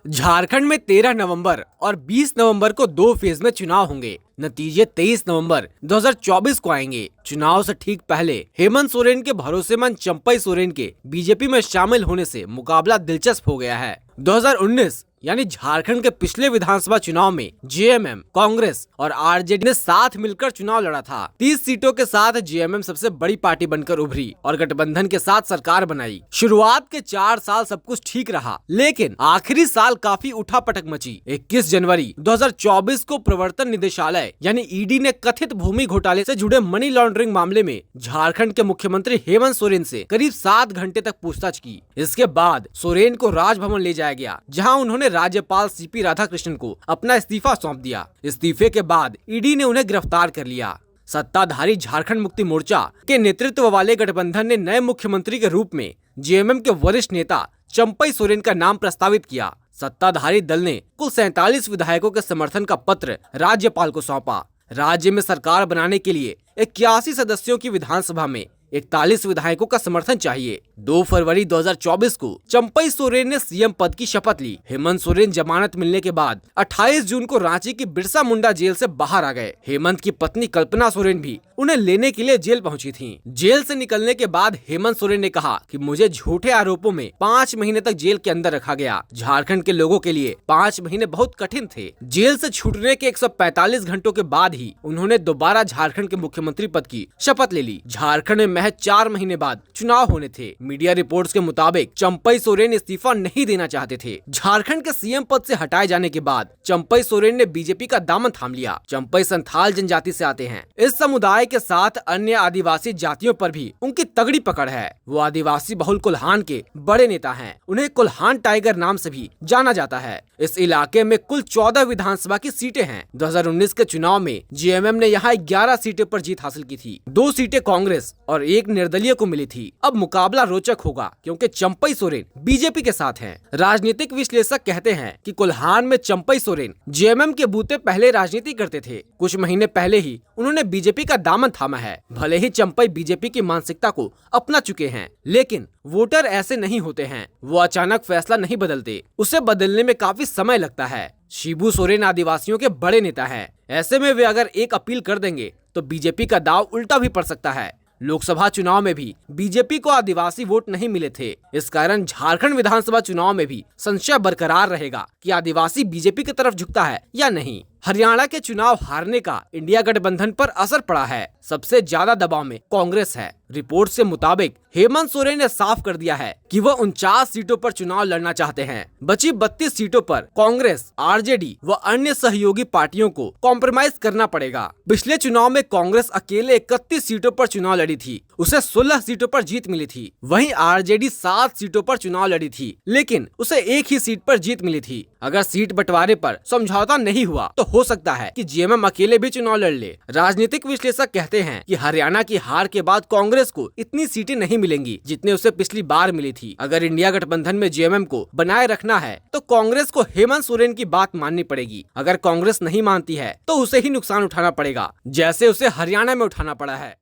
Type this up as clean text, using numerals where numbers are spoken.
झारखंड में 13 नवंबर और 20 नवंबर को 2 फेज में चुनाव होंगे। नतीजे 23 नवंबर 2024 को आएंगे। चुनाव से ठीक पहले हेमंत सोरेन के भरोसेमंद चंपई सोरेन के बीजेपी में शामिल होने से मुकाबला दिलचस्प हो गया है। 2019 यानी झारखंड के पिछले विधानसभा चुनाव में जेएमएम, कांग्रेस और आरजेडी ने साथ मिलकर चुनाव लड़ा था। 30 सीटों के साथ जेएमएम सबसे बड़ी पार्टी बनकर उभरी और गठबंधन के साथ सरकार बनाई। शुरुआत के 4 साल सब कुछ ठीक रहा, लेकिन आखिरी साल काफी उठापटक मची। 21 जनवरी 2024 को प्रवर्तन निदेशालय यानी ईडी ने कथित भूमि घोटाले से जुड़े मनी लॉन्ड्रिंग मामले में झारखंड के मुख्यमंत्री हेमंत सोरेन से करीब 7 घंटे तक पूछताछ की। इसके बाद सोरेन को राजभवन ले जाया गया, जहाँ उन्होंने राज्यपाल सीपी राधाकृष्णन को अपना इस्तीफा सौंप दिया। इस्तीफे के बाद ईडी ने उन्हें गिरफ्तार कर लिया। सत्ताधारी झारखंड मुक्ति मोर्चा के नेतृत्व वाले गठबंधन ने नए मुख्यमंत्री के रूप में जेएमएम के वरिष्ठ नेता चंपई सोरेन का नाम प्रस्तावित किया। सत्ताधारी दल ने कुल 47 विधायकों के समर्थन का पत्र राज्यपाल को सौंपा। राज्य में सरकार बनाने के लिए 81 सदस्यों की विधानसभा में 41 विधायकों का समर्थन चाहिए। 2 फरवरी 2024 को चंपई सोरेन ने सीएम पद की शपथ ली। हेमंत सोरेन जमानत मिलने के बाद 28 जून को रांची की बिरसा मुंडा जेल से बाहर आ गए। हेमंत की पत्नी कल्पना सोरेन भी उन्हें लेने के लिए जेल पहुंची थीं। जेल से निकलने के बाद हेमंत सोरेन ने कहा कि मुझे झूठे आरोपों में 5 महीने तक जेल के अंदर रखा गया। झारखंड के लोगों के लिए 5 महीने बहुत कठिन थे। जेल से छूटने के 145 घंटों के बाद ही उन्होंने दोबारा झारखंड के मुख्यमंत्री पद की शपथ ले ली। झारखंड में महज 4 महीने बाद चुनाव होने थे। मीडिया रिपोर्ट्स के मुताबिक चंपई सोरेन इस्तीफा नहीं देना चाहते थे। झारखंड के सीएम पद से हटाए जाने के बाद चंपई सोरेन ने बीजेपी का दामन थाम लिया। चंपई संथाल जनजाति से आते हैं। इस समुदाय के साथ अन्य आदिवासी जातियों पर भी उनकी तगड़ी पकड़ है। वो आदिवासी बहुल कुल्हान के बड़े नेता हैं। उन्हें कुल्हान टाइगर नाम से भी जाना जाता है। इस इलाके में कुल 14 विधानसभा की सीटें हैं। 2019 के चुनाव में जेएमएम ने यहाँ 11 सीटों पर जीत हासिल की थी। 2 सीटें कांग्रेस और 1 निर्दलीय को मिली थी। अब मुकाबला रोचक होगा क्योंकि चंपई सोरेन बीजेपी के साथ हैं। राजनीतिक विश्लेषक कहते हैं कि कुल्हान में चंपई सोरेन जेएमएम के बूते पहले राजनीति करते थे। कुछ महीने पहले ही उन्होंने बीजेपी का दामन थामा है। भले ही चंपई बीजेपी की मानसिकता को अपना चुके हैं, लेकिन वोटर ऐसे नहीं होते हैं। वो अचानक फैसला नहीं बदलते, उसे बदलने में काफी समय लगता है। शिबू सोरेन आदिवासियों के बड़े नेता हैं। ऐसे में वे अगर एक अपील कर देंगे तो बीजेपी का दाव उल्टा भी पड़ सकता है। लोकसभा चुनाव में भी बीजेपी को आदिवासी वोट नहीं मिले थे। इस कारण झारखंड विधानसभा चुनाव में भी संशय बरकरार रहेगा कि आदिवासी बीजेपी की तरफ झुकता है या नहीं। हरियाणा के चुनाव हारने का इंडिया गठबंधन पर असर पड़ा है। सबसे ज्यादा दबाव में कांग्रेस है। रिपोर्ट से मुताबिक हेमंत सोरेन ने साफ कर दिया है कि वह 49 सीटों पर चुनाव लड़ना चाहते हैं। बची 32 सीटों पर कांग्रेस, आरजेडी व अन्य सहयोगी पार्टियों को कॉम्प्रोमाइज करना पड़ेगा। पिछले चुनाव में कांग्रेस अकेले 31 सीटों पर चुनाव लड़ी थी। उसे 16 सीटों पर जीत मिली थी। वहीं आरजेडी 7 सीटों पर चुनाव लड़ी थी, लेकिन उसे 1 ही सीट पर जीत मिली थी। अगर सीट बंटवारे पर समझौता नहीं हुआ तो हो सकता है कि जेएमएम अकेले भी चुनाव लड़ ले। राजनीतिक विश्लेषक कहते हैं कि हरियाणा की हार के बाद कांग्रेस को इतनी सीटें नहीं मिलेंगी जितने उसे पिछली बार मिली थी। अगर इंडिया गठबंधन में जेएमएम को बनाए रखना है तो कांग्रेस को हेमंत सोरेन की बात माननी पड़ेगी। अगर कांग्रेस नहीं मानती है तो उसे ही नुकसान उठाना पड़ेगा, जैसे उसे हरियाणा में उठाना पड़ा है।